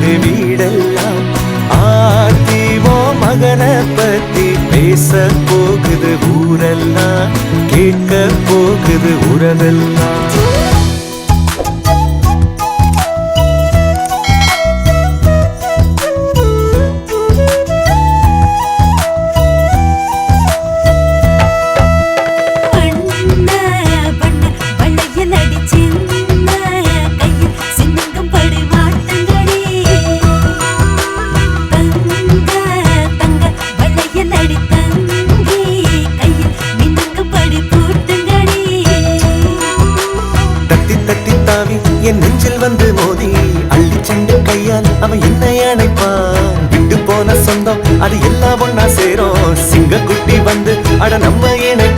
போகுது வீடெல்லாம். ஆத்திமோ மகனை பத்தி பேச போகுது ஊரெல்லாம், கேட்க போகுது உறவெல்லாம். என் நெஞ்சில் வந்து மோதி அள்ளி சென்று கையால் அவன் என்னை அணைப்பான். விட்டு போன சொந்தம் அது எல்லாம் ஒன்னா சேரும். சிங்க குட்டி வந்து அட நம்ம இணை